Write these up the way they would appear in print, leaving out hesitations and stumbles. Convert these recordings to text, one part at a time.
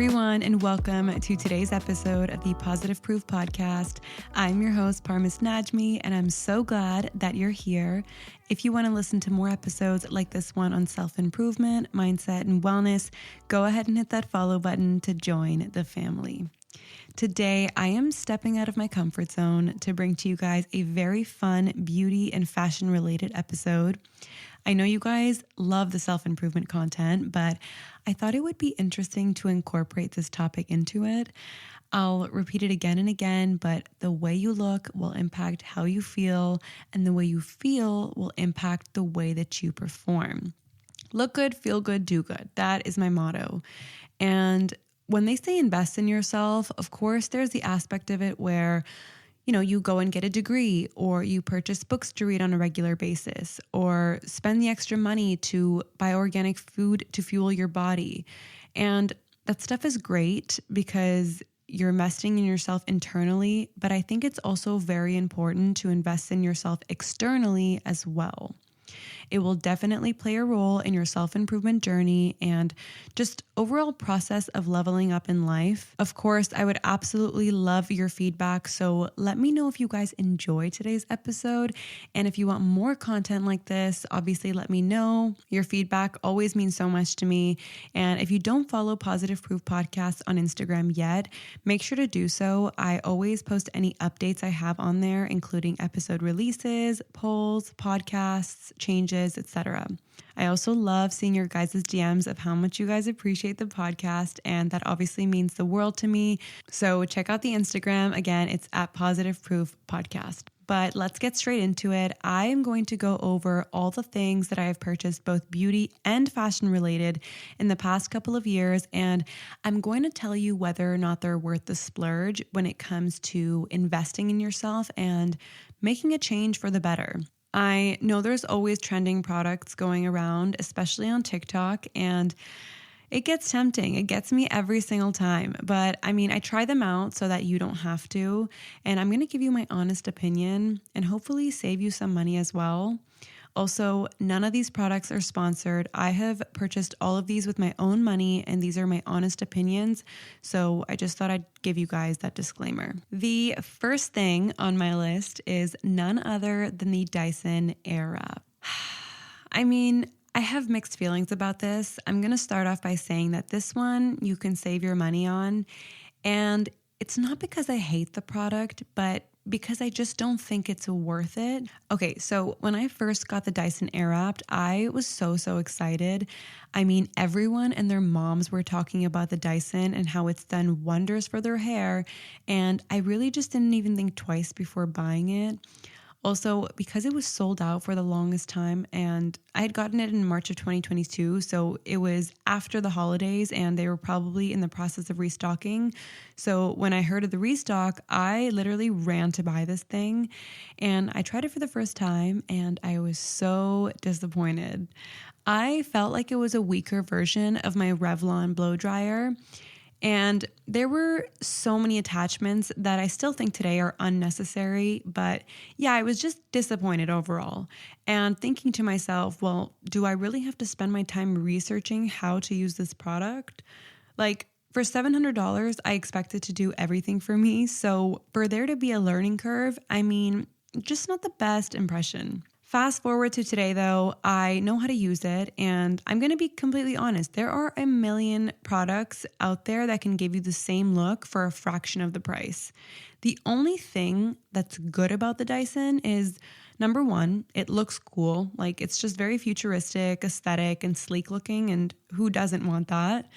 everyone, and welcome to today's episode of the Positive Proof Podcast. I'm your host, Parmis, and I'm so glad that you're here. If you want to listen to more episodes like this one on self-improvement, mindset, and wellness, go ahead and hit that follow button to join the family. Today, I am stepping out of my comfort zone to bring to you guys a very fun beauty and fashion-related episode. I know you guys love the self-improvement content, but I thought it would be interesting to incorporate this topic into it. I'll repeat it again and again, but the way you look will impact how you feel, and the way you feel will impact the way that you perform. Look good, feel good, do good. That is my motto. And when they say invest in yourself, of course, there's the aspect of it where you go and get a degree, or you purchase books to read on a regular basis, or spend the extra money to buy organic food to fuel your body. And that stuff is great because you're investing in yourself internally, but I think it's also very important to invest in yourself externally as well. It will definitely play a role in your self-improvement journey and just overall process of leveling up in life. Of course, I would absolutely love your feedback, so let me know if you guys enjoy today's episode. And if you want more content like this, obviously let me know. Your feedback always means so much to me. And if you don't follow Positive Proof Podcast on Instagram yet, make sure to do so. I always post any updates I have on there, including episode releases, polls, podcasts, changes, etc. I also love seeing your guys' DMs of how much you guys appreciate the podcast, and that obviously means the world to me. So check out the Instagram. Again, it's at Positive Proof Podcast. But let's get straight into it. I am going to go over all the things that I have purchased, both beauty and fashion related, in the past couple of years, and I'm going to tell you whether or not they're worth the splurge when it comes to investing in yourself and making a change for the better. I know there's always trending products going around, especially on TikTok, and it gets tempting. It gets me every single time. But I try them out so that you don't have to. And I'm going to give you my honest opinion and hopefully save you some money as well. Also, none of these products are sponsored. I have purchased all of these with my own money, and these are my honest opinions. So I just thought I'd give you guys that disclaimer. The first thing on my list is none other than the Dyson Airwrap. I have mixed feelings about this. I'm going to start off by saying that this one you can save your money on. And it's not because I hate the product, but because I just don't think it's worth it. Okay, so when I first got the Dyson Airwrap, I was so excited. Everyone and their moms were talking about the Dyson and how it's done wonders for their hair, and I really just didn't even think twice before buying it. Also, because it was sold out for the longest time, and I had gotten it in March of 2022, so it was after the holidays and they were probably in the process of restocking. So when I heard of the restock, I literally ran to buy this thing, and I tried it for the first time and I was so disappointed. I felt like it was a weaker version of my Revlon blow dryer. And there were so many attachments that I still think today are unnecessary. But yeah, I was just disappointed overall. And thinking to myself, well, do I really have to spend my time researching how to use this product? For $700, I expected to do everything for me. So for there to be a learning curve, just not the best impression. Fast forward to today, though, I know how to use it, and I'm going to be completely honest. There are a million products out there that can give you the same look for a fraction of the price. The only thing that's good about the Dyson is, number one, it looks cool. It's just very futuristic, aesthetic, and sleek looking, and who doesn't want that?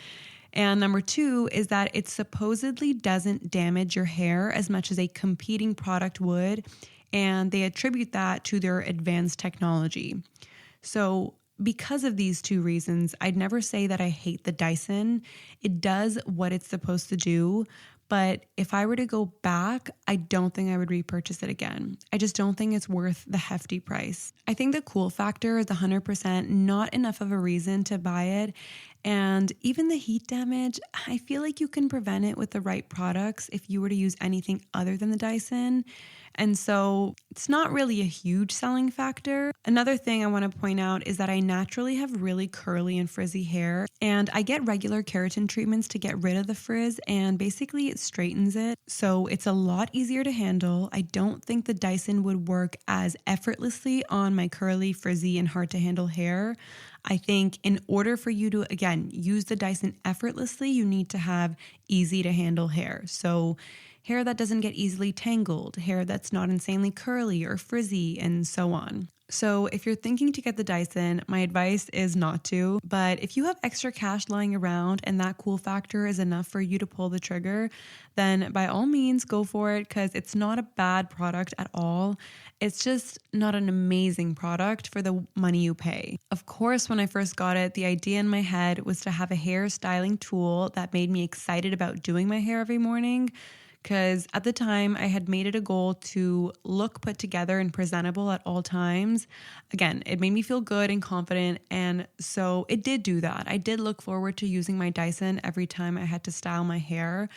And number two is that it supposedly doesn't damage your hair as much as a competing product would, and they attribute that to their advanced technology. So because of these two reasons, I'd never say that I hate the Dyson. It does what it's supposed to do, but if I were to go back, I don't think I would repurchase it again. I just don't think it's worth the hefty price. I think the cool factor is 100% not enough of a reason to buy it. And even the heat damage, I feel like you can prevent it with the right products if you were to use anything other than the Dyson. And so it's not really a huge selling factor. Another thing I want to point out is that I naturally have really curly and frizzy hair, and I get regular keratin treatments to get rid of the frizz, and basically it straightens it. So it's a lot easier to handle. I don't think the Dyson would work as effortlessly on my curly, frizzy, and hard to handle hair. I think in order for you to, again, use the Dyson effortlessly, you need to have easy to handle hair. So hair that doesn't get easily tangled, hair that's not insanely curly or frizzy, and so on. So if you're thinking to get the Dyson, my advice is not to. But if you have extra cash lying around and that cool factor is enough for you to pull the trigger, then by all means go for it, because it's not a bad product at all. It's just not an amazing product for the money you pay. Of course, when I first got it, the idea in my head was to have a hair styling tool that made me excited about doing my hair every morning. Because at the time, I had made it a goal to look put together and presentable at all times. Again, it made me feel good and confident, and so it did do that. I did look forward to using my Dyson every time I had to style my hair.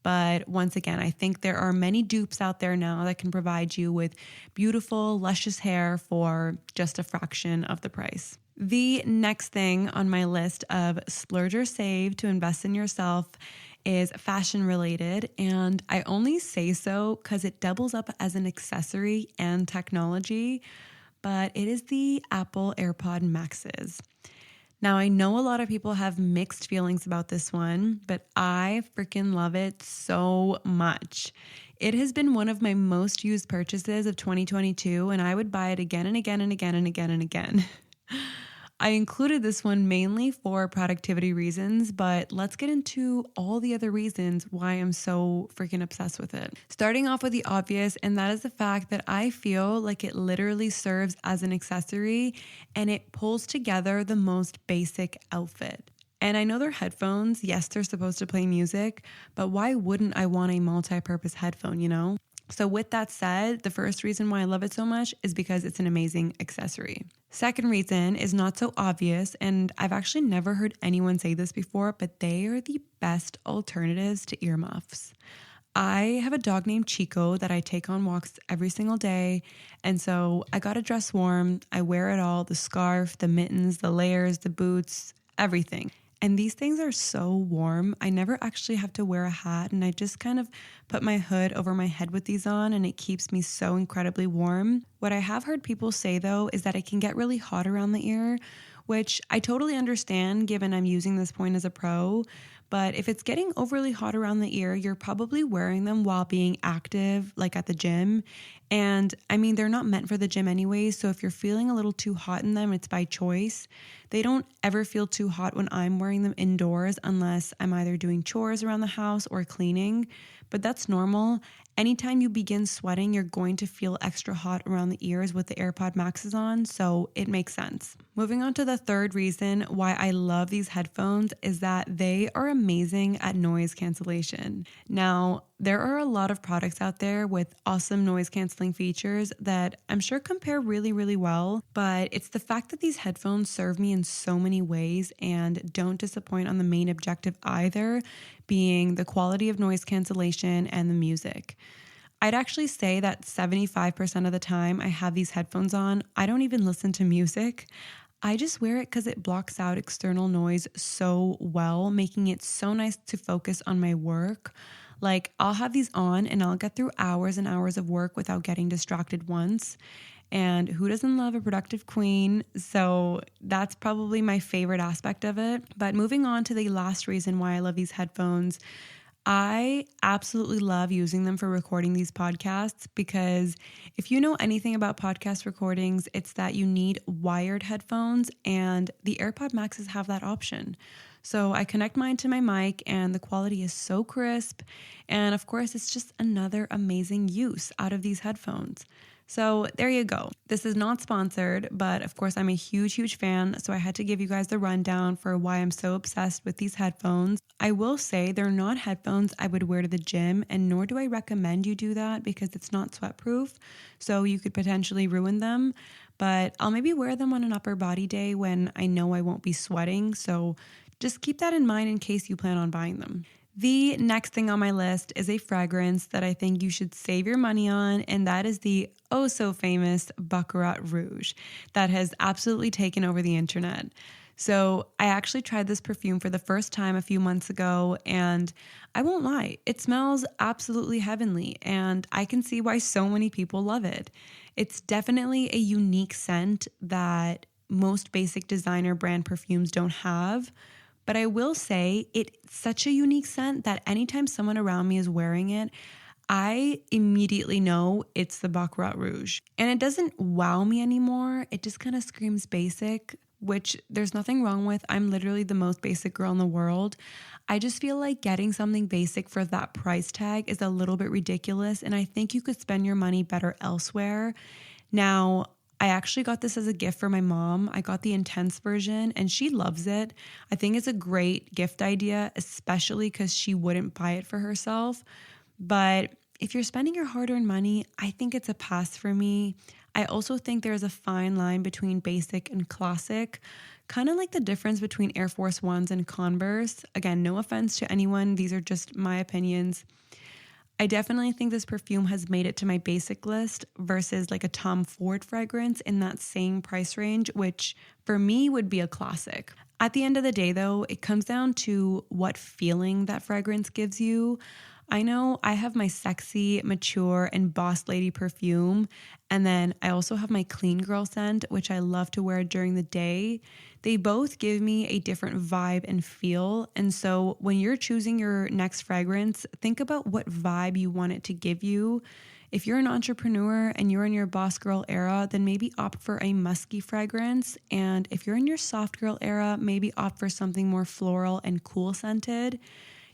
But once again, I think there are many dupes out there now that can provide you with beautiful, luscious hair for just a fraction of the price. The next thing on my list of splurge or save to invest in yourself is fashion related, and I only say so because it doubles up as an accessory and technology, but it is the Apple AirPod Maxes. Now, I know a lot of people have mixed feelings about this one, but I freaking love it so much. It has been one of my most used purchases of 2022, and I would buy it again and again and again and again and again. I included this one mainly for productivity reasons, but let's get into all the other reasons why I'm so freaking obsessed with it. Starting off with the obvious, and that is the fact that I feel like it literally serves as an accessory and it pulls together the most basic outfit. And I know they're headphones. Yes, they're supposed to play music, but why wouldn't I want a multi-purpose headphone, you know? So with that said, the first reason why I love it so much is because it's an amazing accessory. Second reason is not so obvious, and I've actually never heard anyone say this before, but they are the best alternatives to earmuffs. I have a dog named Chico that I take on walks every single day, and so I gotta dress warm. I wear it all, the scarf, the mittens, the layers, the boots, everything. And these things are so warm. I never actually have to wear a hat, and I just kind of put my hood over my head with these on, and it keeps me so incredibly warm. What I have heard people say though is that it can get really hot around the ear, which I totally understand given I'm using this point as a pro. But if it's getting overly hot around the ear, you're probably wearing them while being active, like at the gym. And I mean, they're not meant for the gym anyway. So if you're feeling a little too hot in them, it's by choice. They don't ever feel too hot when I'm wearing them indoors unless I'm either doing chores around the house or cleaning. But that's normal. Anytime you begin sweating, you're going to feel extra hot around the ears with the AirPod Maxes on, so it makes sense. Moving on to the third reason why I love these headphones is that they are amazing at noise cancellation. Now, there are a lot of products out there with awesome noise canceling features that I'm sure compare really, really well, but it's the fact that these headphones serve me in so many ways and don't disappoint on the main objective either, being the quality of noise cancellation and the music. I'd actually say that 75% of the time I have these headphones on, I don't even listen to music. I just wear it because it blocks out external noise so well, making it so nice to focus on my work. Like, I'll have these on and I'll get through hours and hours of work without getting distracted once. And who doesn't love a productive queen? So that's probably my favorite aspect of it. But moving on to the last reason why I love these headphones, I absolutely love using them for recording these podcasts because if you know anything about podcast recordings, it's that you need wired headphones, and the AirPod Maxes have that option. So I connect mine to my mic and the quality is so crisp. And of course, it's just another amazing use out of these headphones. So there you go. This is not sponsored, but of course I'm a huge, huge fan. So I had to give you guys the rundown for why I'm so obsessed with these headphones. I will say they're not headphones I would wear to the gym, and nor do I recommend you do that because it's not sweatproof. So you could potentially ruin them, but I'll maybe wear them on an upper body day when I know I won't be sweating. So just keep that in mind in case you plan on buying them. The next thing on my list is a fragrance that I think you should save your money on, and that is the oh so famous Baccarat Rouge that has absolutely taken over the internet. So I actually tried this perfume for the first time a few months ago, and I won't lie, it smells absolutely heavenly, and I can see why so many people love it. It's definitely a unique scent that most basic designer brand perfumes don't have. But I will say it's such a unique scent that anytime someone around me is wearing it, I immediately know it's the Baccarat Rouge. And it doesn't wow me anymore. It just kind of screams basic, which there's nothing wrong with. I'm literally the most basic girl in the world. I just feel like getting something basic for that price tag is a little bit ridiculous. And I think you could spend your money better elsewhere. Now, I actually got this as a gift for my mom. I got the intense version and she loves it. I think it's a great gift idea, especially because she wouldn't buy it for herself. But if you're spending your hard-earned money, I think it's a pass for me. I also think there's a fine line between basic and classic, kind of like the difference between Air Force Ones and Converse. Again, no offense to anyone. These are just my opinions. I definitely think this perfume has made it to my basic list versus like a Tom Ford fragrance in that same price range, which for me would be a classic. At the end of the day, though, it comes down to what feeling that fragrance gives you. I know I have my sexy, mature, and boss lady perfume, and then I also have my clean girl scent, which I love to wear during the day. They both give me a different vibe and feel, and so when you're choosing your next fragrance, think about what vibe you want it to give you. If you're an entrepreneur and you're in your boss girl era, then maybe opt for a musky fragrance, and if you're in your soft girl era, maybe opt for something more floral and cool scented.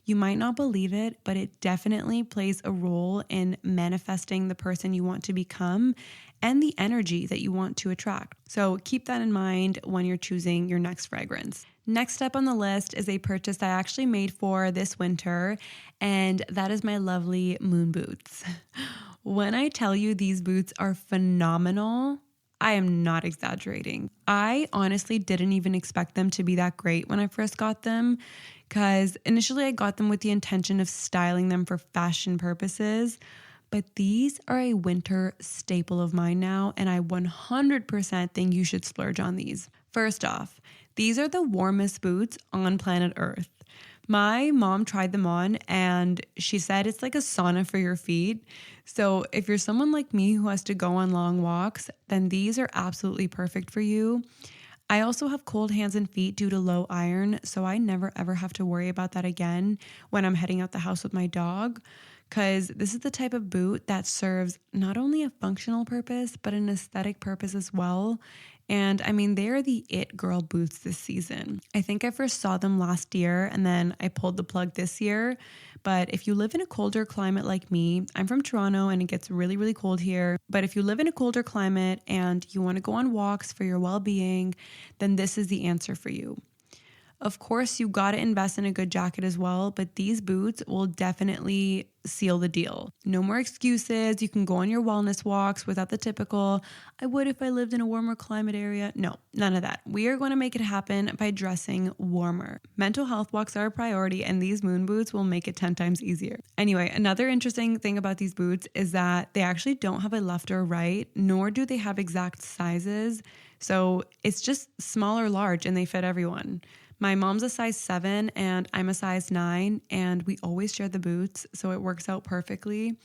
You might not believe it, but it definitely plays a role in manifesting the person you want to become and the energy that you want to attract. So keep that in mind when you're choosing your next fragrance. Next up on the list is a purchase I actually made for this winter, and that is my lovely moon boots. When I tell you these boots are phenomenal, I am not exaggerating. I honestly didn't even expect them to be that great when I first got them, because initially I got them with the intention of styling them for fashion purposes, but these are a winter staple of mine now, and I 100% think you should splurge on these. First off, these are the warmest boots on planet Earth. My mom tried them on and she said it's like a sauna for your feet. So if you're someone like me who has to go on long walks, then these are absolutely perfect for you. I also have cold hands and feet due to low iron, so I never ever have to worry about that again when I'm heading out the house with my dog, because this is the type of boot that serves not only a functional purpose, but an aesthetic purpose as well. And I mean, they're the it girl boots this season. I think I first saw them last year and then I pulled the plug this year. But if you live in a colder climate like me, I'm from Toronto and it gets really, really cold here. But if you live in a colder climate and you want to go on walks for your well-being, then this is the answer for you. Of course, you got to invest in a good jacket as well, but these boots will definitely seal the deal. No more excuses. You can go on your wellness walks without the typical, I would if I lived in a warmer climate area. No, none of that. We are going to make it happen by dressing warmer. Mental health walks are a priority, and these moon boots will make it 10 times easier. Anyway, another interesting thing about these boots is that they actually don't have a left or right, nor do they have exact sizes. So it's just small or large, and they fit everyone. My mom's a size 7 and I'm a size 9, and we always share the boots, so it works out perfectly.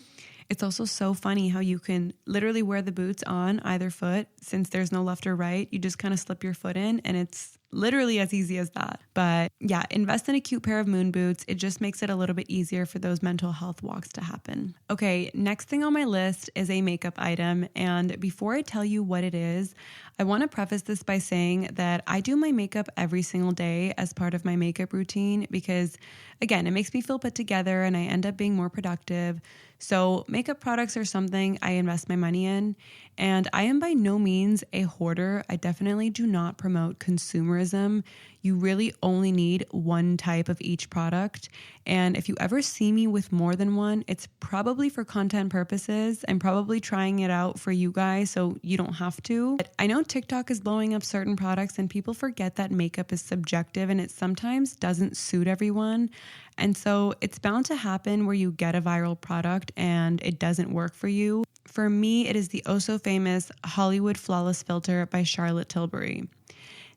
It's also so funny how you can literally wear the boots on either foot since there's no left or right. You just kind of slip your foot in and it's literally as easy as that. But yeah, invest in a cute pair of moon boots. It just makes it a little bit easier for those mental health walks to happen. Okay, next thing on my list is a makeup item. And before I tell you what it is, I want to preface this by saying that I do my makeup every single day as part of my makeup routine because, again, it makes me feel put together and I end up being more productive. So makeup products are something I invest my money in, and I am by no means a hoarder. I definitely do not promote consumerism. You really only need one type of each product. And if you ever see me with more than one, it's probably for content purposes. I'm probably trying it out for you guys so you don't have to. But I know TikTok is blowing up certain products and people forget that makeup is subjective and it sometimes doesn't suit everyone. And so it's bound to happen where you get a viral product and it doesn't work for you. For me, it is the oh so famous Hollywood Flawless Filter by Charlotte Tilbury.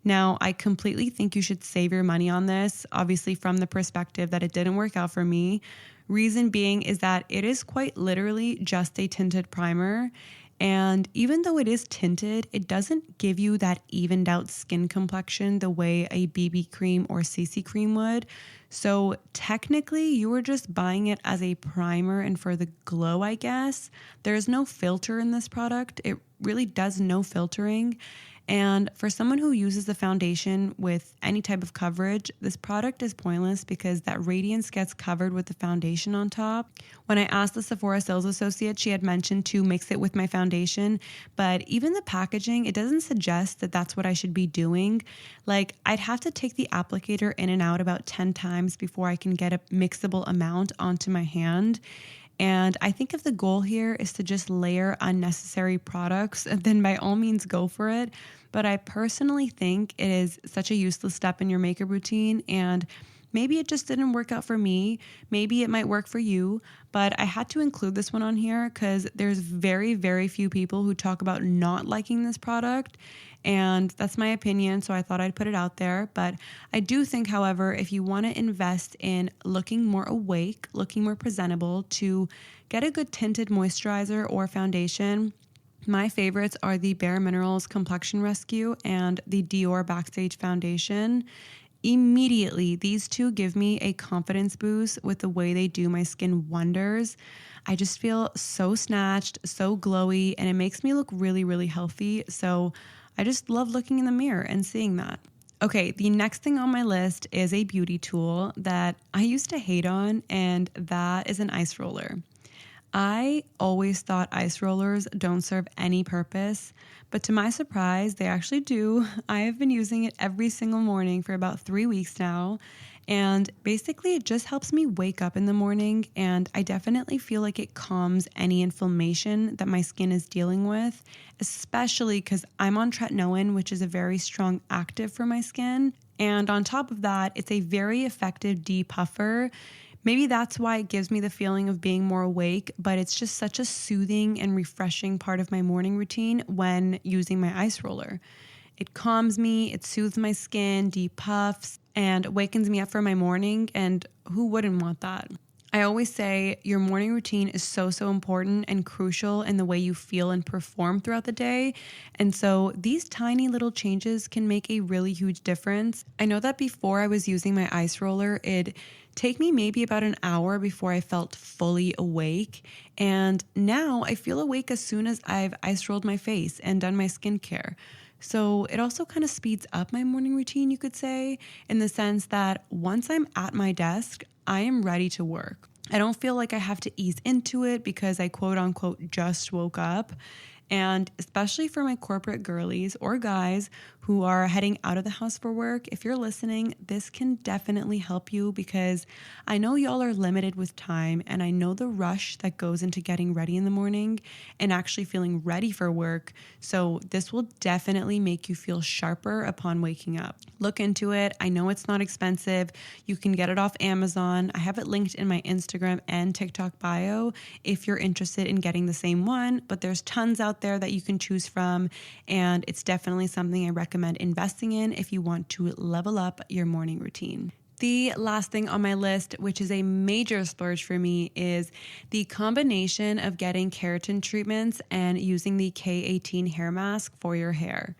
Now, I completely think you should save your money on this, obviously from the perspective that it didn't work out for me. Reason being is that it is quite literally just a tinted primer. And even though it is tinted, it doesn't give you that evened out skin complexion the way a BB cream or CC cream would. So technically, you were just buying it as a primer and for the glow, I guess. There's no filter in this product. It really does no filtering. And for someone who uses the foundation with any type of coverage, this product is pointless because that radiance gets covered with the foundation on top. When I asked the Sephora sales associate, she had mentioned to mix it with my foundation, but even the packaging, it doesn't suggest that that's what I should be doing. Like, I'd have to take the applicator in and out about 10 times before I can get a mixable amount onto my hand. And I think if the goal here is to just layer unnecessary products, then by all means go for it. But I personally think it is such a useless step in your makeup routine, and maybe it just didn't work out for me. Maybe it might work for you, but I had to include this one on here because there's very, very few people who talk about not liking this product. And that's my opinion, so I thought I'd put it out there. But I do think, however, if you want to invest in looking more awake, looking more presentable, to get a good tinted moisturizer or foundation, my favorites are the Bare Minerals Complexion Rescue and the Dior Backstage Foundation. Immediately, these two give me a confidence boost with the way they do my skin wonders. I just feel so snatched, so glowy, and it makes me look really, really healthy. So I just love looking in the mirror and seeing that. Okay, the next thing on my list is a beauty tool that I used to hate on, and that is an ice roller. I always thought ice rollers don't serve any purpose, but to my surprise, they actually do. I have been using it every single morning for about 3 weeks now, and basically it just helps me wake up in the morning, and I definitely feel like it calms any inflammation that my skin is dealing with, especially because I'm on tretinoin, which is a very strong active for my skin, and on top of that, it's a very effective depuffer. Maybe that's why it gives me the feeling of being more awake, but it's just such a soothing and refreshing part of my morning routine when using my ice roller. It calms me, it soothes my skin, depuffs, and wakens me up for my morning, and who wouldn't want that? I always say your morning routine is so, so important and crucial in the way you feel and perform throughout the day. And so these tiny little changes can make a really huge difference. I know that before I was using my ice roller, it'd take me maybe about an hour before I felt fully awake. And now I feel awake as soon as I've ice rolled my face and done my skincare. So it also kind of speeds up my morning routine, you could say, in the sense that once I'm at my desk, I am ready to work. I don't feel like I have to ease into it because I quote unquote just woke up. And especially for my corporate girlies or guys who are heading out of the house for work, if you're listening, this can definitely help you because I know y'all are limited with time and I know the rush that goes into getting ready in the morning and actually feeling ready for work. So this will definitely make you feel sharper upon waking up. Look into it. I know it's not expensive. You can get it off Amazon. I have it linked in my Instagram and TikTok bio if you're interested in getting the same one, but there's tons out there that you can choose from, and it's definitely something I recommend investing in if you want to level up your morning routine. The last thing on my list, which is a major splurge for me, is the combination of getting keratin treatments and using the K18 hair mask for your hair.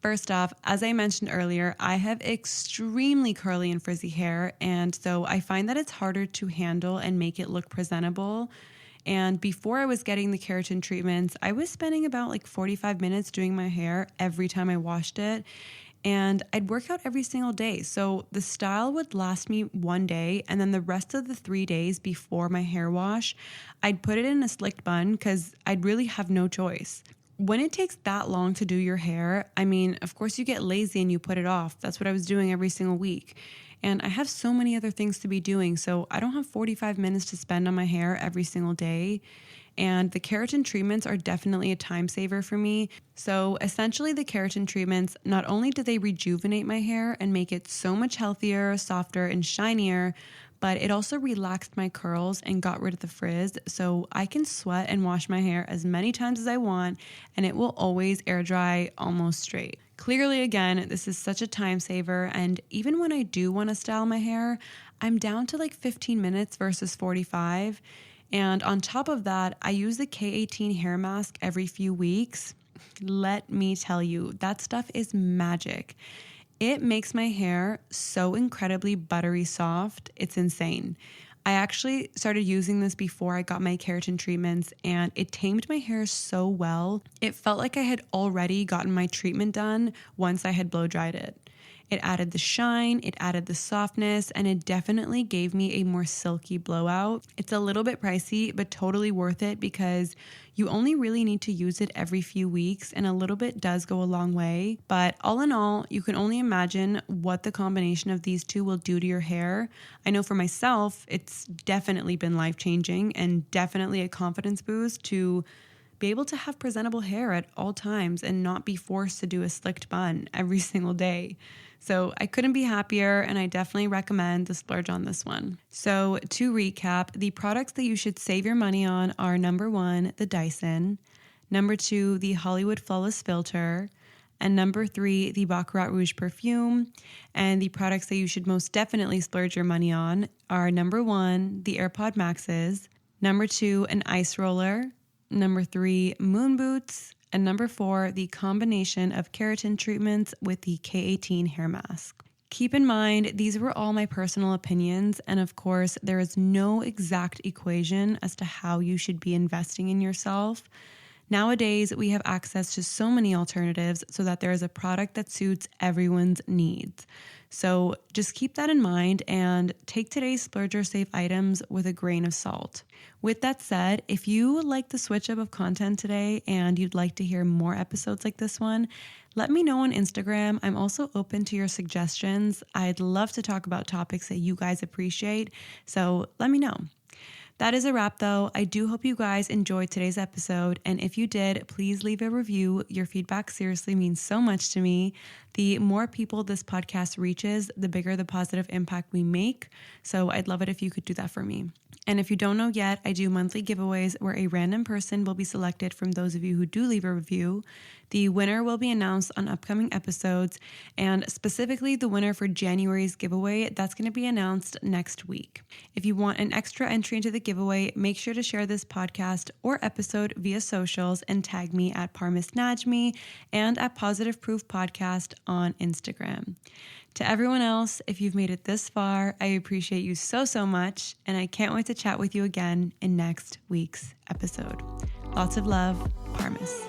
First off, as I mentioned earlier, I have extremely curly and frizzy hair, and so I find that it's harder to handle and make it look presentable. And before I was getting the keratin treatments, I was spending about like 45 minutes doing my hair every time I washed it. And I'd work out every single day. So the style would last me one day. And then the rest of the 3 days before my hair wash, I'd put it in a slicked bun because I'd really have no choice. When it takes that long to do your hair, I mean, of course you get lazy and you put it off. That's what I was doing every single week. And I have so many other things to be doing, so I don't have 45 minutes to spend on my hair every single day. And the keratin treatments are definitely a time saver for me. So essentially the keratin treatments, not only do they rejuvenate my hair and make it so much healthier, softer, and shinier, but it also relaxed my curls and got rid of the frizz, so I can sweat and wash my hair as many times as I want, and it will always air dry almost straight. Clearly, again, this is such a time saver, and even when I do want to style my hair, I'm down to like 15 minutes versus 45. And on top of that, I use the K18 hair mask every few weeks. Let me tell you, that stuff is magic. It makes my hair so incredibly buttery soft. It's insane. I actually started using this before I got my keratin treatments, and it tamed my hair so well. It felt like I had already gotten my treatment done once I had blow dried it. It added the shine, it added the softness, and it definitely gave me a more silky blowout. It's a little bit pricey, but totally worth it because you only really need to use it every few weeks, and a little bit does go a long way. But all in all, you can only imagine what the combination of these two will do to your hair. I know for myself, it's definitely been life-changing and definitely a confidence boost to be able to have presentable hair at all times and not be forced to do a slicked bun every single day. So I couldn't be happier, and I definitely recommend the Splurge on this one. So to recap, the products that you should save your money on are number 1, the Dyson, number 2, the Hollywood Flawless Filter, and number 3, the Baccarat Rouge perfume. And the products that you should most definitely splurge your money on are number 1, the AirPod Maxes, number 2, an ice roller, number 3, moon boots, and number 4, the combination of keratin treatments with the K18 hair mask. Keep in mind, these were all my personal opinions, and of course, there is no exact equation as to how you should be investing in yourself. Nowadays, we have access to so many alternatives so that there is a product that suits everyone's needs. So just keep that in mind and take today's Splurge or Save items with a grain of salt. With that said, if you like the switch up of content today and you'd like to hear more episodes like this one, let me know on Instagram. I'm also open to your suggestions. I'd love to talk about topics that you guys appreciate, so let me know. That is a wrap though. I do hope you guys enjoyed today's episode, and if you did, please leave a review. Your feedback seriously means so much to me. The more people this podcast reaches, the bigger the positive impact we make. So I'd love it if you could do that for me. And if you don't know yet, I do monthly giveaways where a random person will be selected from those of you who do leave a review. The winner will be announced on upcoming episodes, and specifically the winner for January's giveaway, that's going to be announced next week. If you want an extra entry into the giveaway, make sure to share this podcast or episode via socials and tag me at Parmis Najmi and at Positive Proof Podcast on Instagram. To everyone else, if you've made it this far, I appreciate you so much, and I can't wait to chat with you again in next week's episode. Lots of love, Parmis.